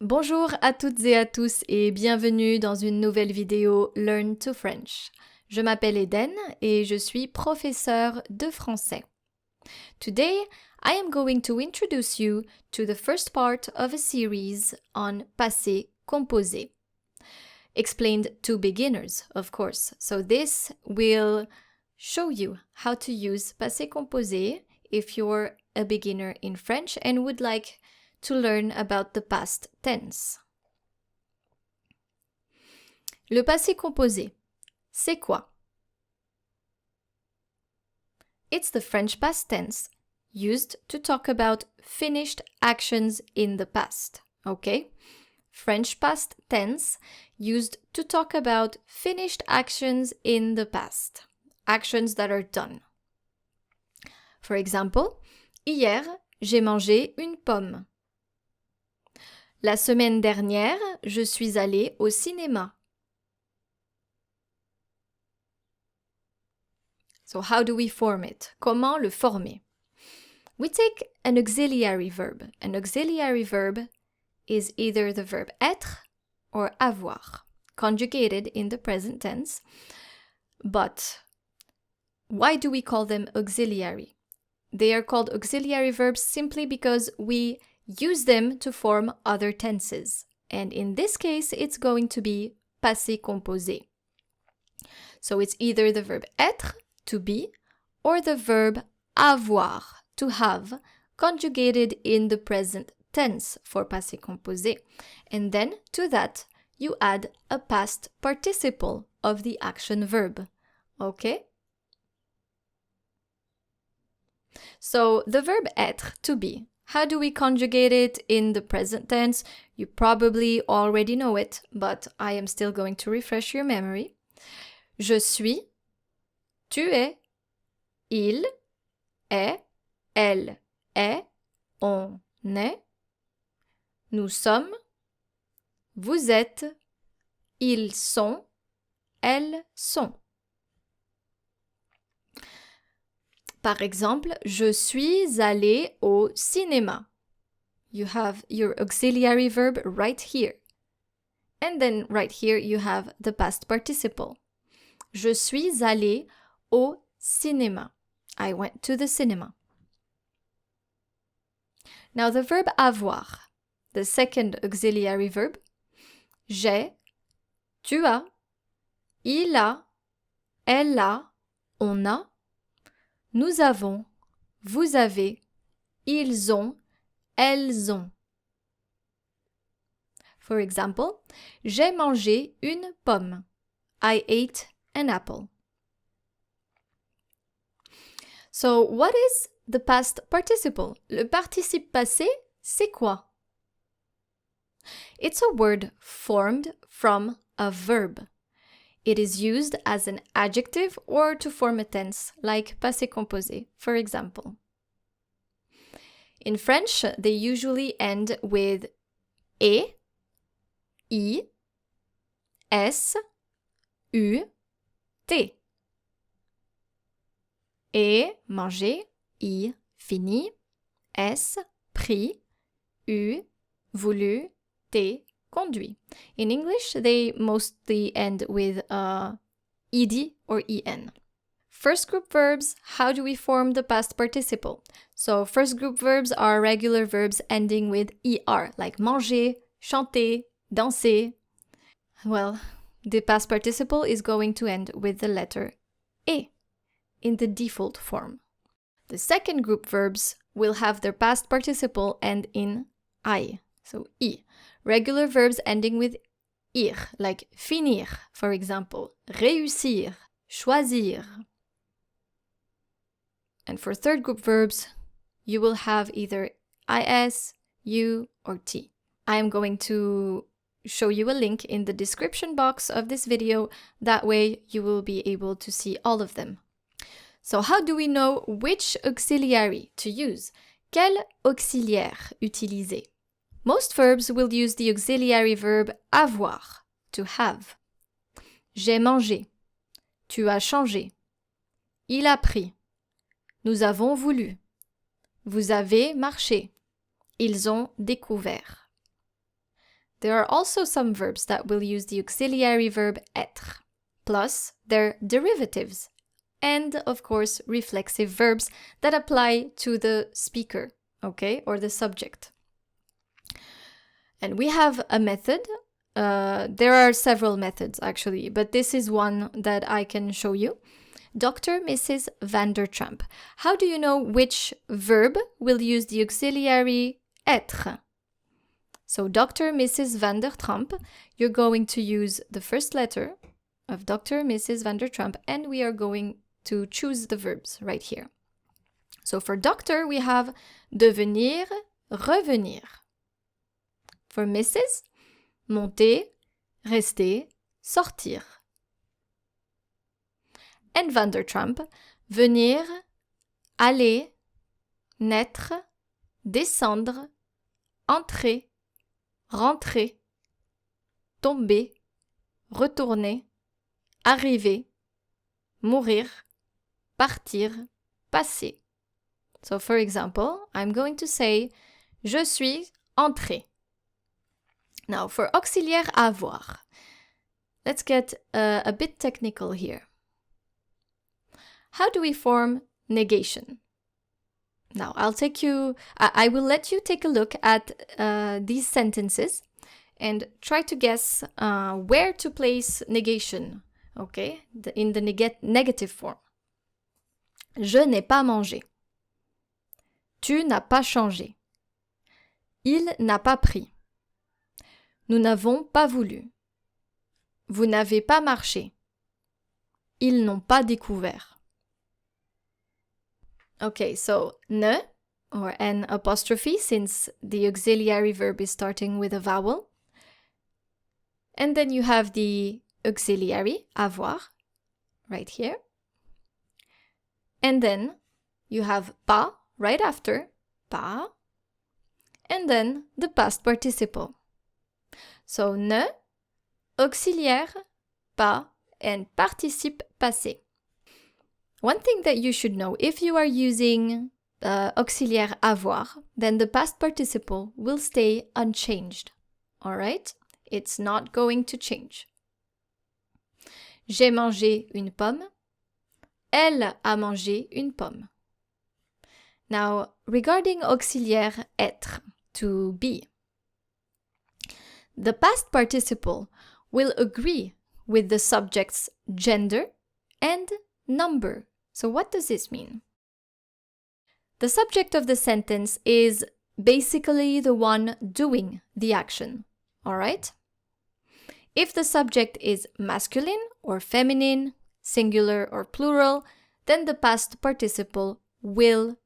Bonjour à toutes et à tous et bienvenue dans une nouvelle vidéo Learn to French. Je m'appelle Eden et je suis professeure de français. Today, I am going to introduce you to the first part of a series on passé composé. Explained to beginners, of course. So this will show you how to use passé composé if you're a beginner in French and would like to learn about the past tense. Le passé composé, c'est quoi? It's the French past tense used to talk about finished actions in the past, okay? French past tense used to talk about finished actions in the past, actions that are done. For example, hier, j'ai mangé une pomme. La semaine dernière, je suis allée au cinéma. So how do we form it? Comment le former? We take an auxiliary verb. An auxiliary verb is either the verb être or avoir, conjugated in the present tense. But why do we call them auxiliary? They are called auxiliary verbs simply because we use them to form other tenses. And in this case, it's going to be passé composé. So it's either the verb être, to be, or the verb avoir, to have, conjugated in the present tense for passé composé. And then to that, you add a past participle of the action verb. Okay? So the verb être, to be, how do we conjugate it in the present tense? You probably already know it, but I am still going to refresh your memory. Je suis, tu es, il est, elle est, on est, nous sommes, vous êtes, ils sont, elles sont. Par exemple, je suis allée au cinéma. You have your auxiliary verb right here. And then right here you have the past participle. Je suis allée au cinéma. I went to the cinema. Now the verb avoir, the second auxiliary verb. J'ai, tu as, il a, elle a, on a. Nous avons, vous avez, ils ont, elles ont. For example, j'ai mangé une pomme. I ate an apple. So, what is the past participle? Le participe passé, c'est quoi? It's a word formed from a verb. It is used as an adjective or to form a tense, like passé composé, for example. In French, they usually end with et, i, s, u, t. Et, manger, i, fini, s, pris, u, voulu, t, conduit. In English, they mostly end with ed or en. First group verbs, how do we form the past participle? So first group verbs are regular verbs ending with er, like manger, chanter, danser. Well, the past participle is going to end with the letter e in the default form. The second group verbs will have their past participle end in I, so I. Regular verbs ending with ir, like finir, for example, réussir, choisir. And for third group verbs, you will have either is, u, or t. I am going to show you a link in the description box of this video. That way you will be able to see all of them. So how do we know which auxiliary to use? Quel auxiliaire utiliser? Most verbs will use the auxiliary verb avoir, to have. J'ai mangé. Tu as changé. Il a pris. Nous avons voulu. Vous avez marché. Ils ont découvert. there are also some verbs that will use the auxiliary verb être, plus their derivatives, and of course reflexive verbs that apply to the speaker, okay, or the subject. And we have a method. There are several methods actually, but this is one that I can show you. Dr. Mrs. Vandertramp. How do you know which verb will use the auxiliary être? So Dr. Mrs. Vandertramp, you're going to use the first letter of Dr. Mrs. Vandertramp, and we are going to choose the verbs right here. So for doctor, we have devenir, revenir. For Mrs., monter, rester, sortir. And Vandertramp, venir, aller, naître, descendre, entrer, rentrer, tomber, retourner, arriver, mourir, partir, passer. So for example, I'm going to say, je suis entré. Now for auxiliaire avoir, let's get a bit technical here. How do we form negation? Now I will let you take a look at these sentences and try to guess where to place negation, okay, in the negative form. Je n'ai pas mangé. Tu n'as pas changé. Il n'a pas pris. Nous n'avons pas voulu. Vous n'avez pas marché. Ils n'ont pas découvert. Okay, so ne, or an apostrophe, since the auxiliary verb is starting with a vowel. And then you have the auxiliary, avoir, right here. And then you have pas, right after, pas. And then the past participle. So ne, auxiliaire, pas, and participe passé. One thing that you should know, if you are using auxiliaire avoir, then the past participle will stay unchanged. All right? It's not going to change. J'ai mangé une pomme. Elle a mangé une pomme. Now, regarding auxiliaire être, to be, the past participle will agree with the subject's gender and number. So what does this mean? The subject of the sentence is basically the one doing the action, all right? If the subject is masculine or feminine, singular or plural, then the past participle will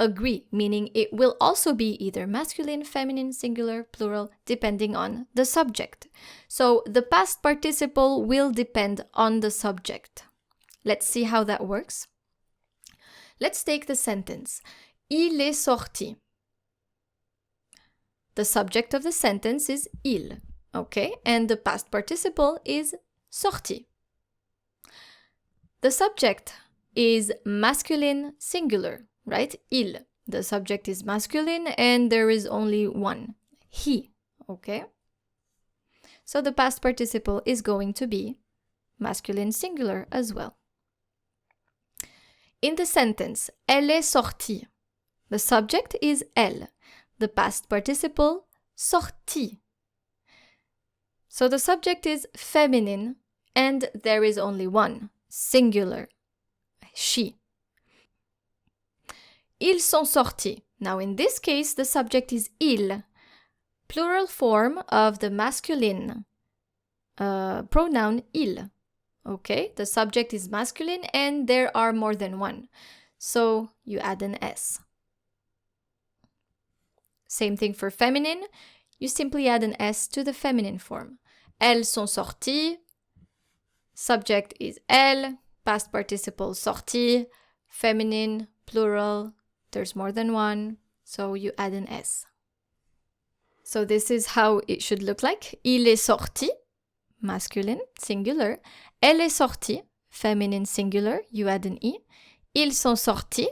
agree, meaning it will also be either masculine, feminine, singular, plural, depending on the subject. So the past participle will depend on the subject. Let's see how that works. Let's take the sentence. Il est sorti. The subject of the sentence is il, okay? And the past participle is sorti. The subject is masculine singular, right? Il. The subject is masculine and there is only one, he, okay? So the past participle is going to be masculine singular as well. In the sentence, elle est sortie, the subject is elle, the past participle, sortie. So the subject is feminine and there is only one, singular, she. Ils sont sortis. Now in this case, the subject is il, plural form of the masculine pronoun il. Okay, the subject is masculine and there are more than one. So you add an S. Same thing for feminine. You simply add an S to the feminine form. Elles sont sorties. Subject is elle. Past participle sorti. Feminine, plural. There's more than one. So you add an S. So this is how it should look like. Il est sorti. Masculine, singular. Elle est sortie, feminine, singular, you add an E. Ils sont sortis,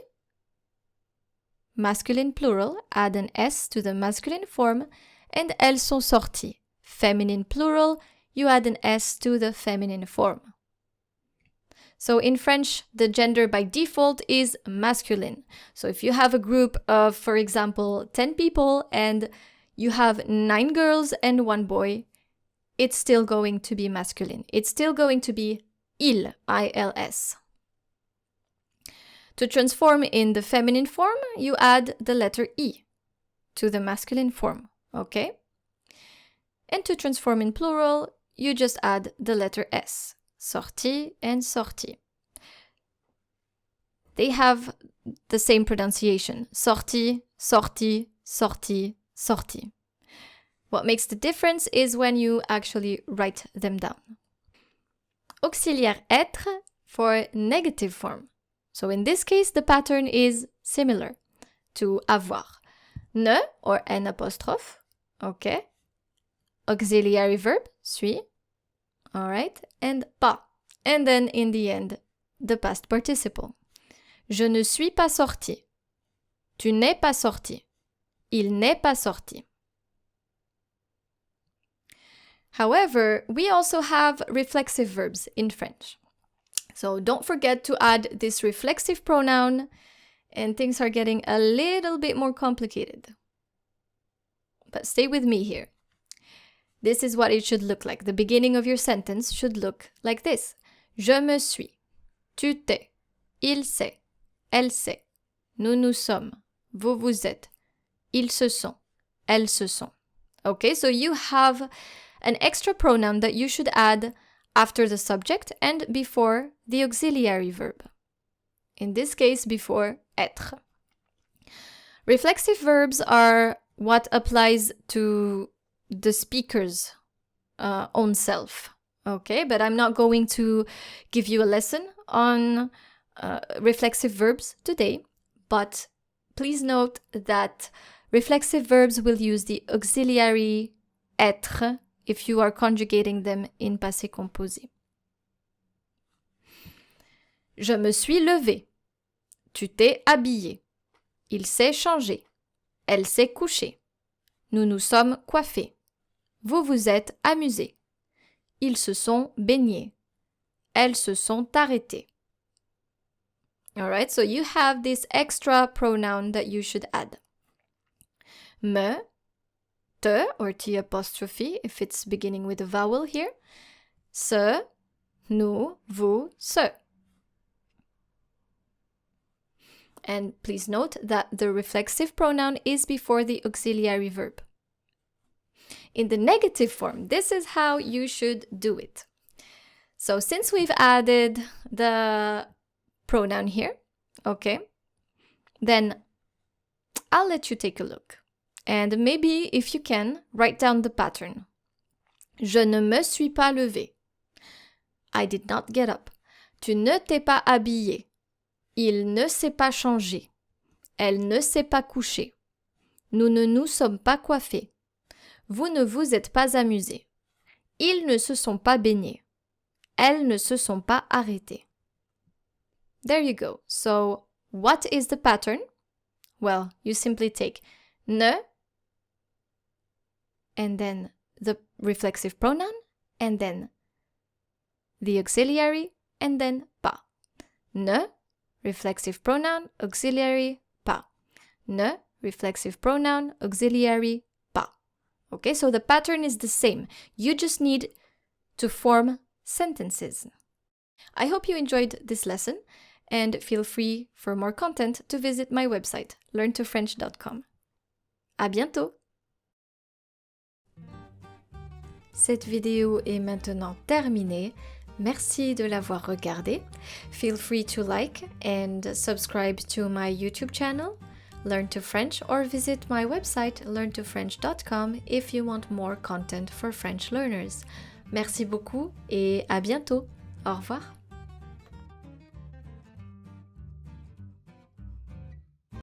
masculine, plural, add an S to the masculine form. And elles sont sorties, feminine plural, you add an S to the feminine form. So in French, the gender by default is masculine. So if you have a group of, for example, 10 people and you have 9 girls and 1 boy, it's still going to be masculine. It's still going to be il, I-L-S. To transform in the feminine form, you add the letter I to the masculine form, okay? And to transform in plural, you just add the letter S. Sorti and sortie. They have the same pronunciation. Sorti, sortie, sortie, sortie. What makes the difference is when you actually write them down. Auxiliaire être for negative form. So in this case, the pattern is similar to avoir. Ne or n apostrophe, okay? Auxiliary verb, suis. All right, and pas. And then in the end, the past participle. Je ne suis pas sorti. Tu n'es pas sorti. Il n'est pas sorti. However, we also have reflexive verbs in French. So don't forget to add this reflexive pronoun, and things are getting a little bit more complicated. But stay with me here. This is what it should look like. The beginning of your sentence should look like this. Je me suis. Tu t'es. Il s'est. Elle s'est. Nous nous sommes. Vous vous êtes. Ils se sont. Elles se sont. Okay, so you have an extra pronoun that you should add after the subject and before the auxiliary verb. In this case, before être. Reflexive verbs are what applies to the speaker's own self, okay? But I'm not going to give you a lesson on reflexive verbs today, but please note that reflexive verbs will use the auxiliary être if you are conjugating them in passé composé. Je me suis levée. Tu t'es habillé. Il s'est changé. Elle s'est couchée. Nous nous sommes coiffés. Vous vous êtes amusés. Ils se sont baignés. Elles se sont arrêtées. Alright, so you have this extra pronoun that you should add. Me, te or t apostrophe if it's beginning with a vowel here. Ce, nous, vous, ce. And please note that the reflexive pronoun is before the auxiliary verb. In the negative form, this is how you should do it. So since we've added the pronoun here, okay, then I'll let you take a look. And maybe, if you can, write down the pattern. Je ne me suis pas levée. I did not get up. Tu ne t'es pas habillé. Il ne s'est pas changé. Elle ne s'est pas couchée. Nous ne nous sommes pas coiffés. Vous ne vous êtes pas amusés. Ils ne se sont pas baignés. Elles ne se sont pas arrêtées. There you go. So, what is the pattern? Well, you simply take ne, and then the reflexive pronoun, and then the auxiliary, and then pas. Ne, reflexive pronoun, auxiliary, pas. Ne, reflexive pronoun, auxiliary, pas. Okay, so the pattern is the same. You just need to form sentences. I hope you enjoyed this lesson, and feel free for more content to visit my website, learntofrench.com. À bientôt! Cette vidéo est maintenant terminée. Merci de l'avoir regardée. Feel free to like and subscribe to my YouTube channel, Learn to French, or visit my website, learntofrench.com, if you want more content for French learners. Merci beaucoup et à bientôt. Au revoir.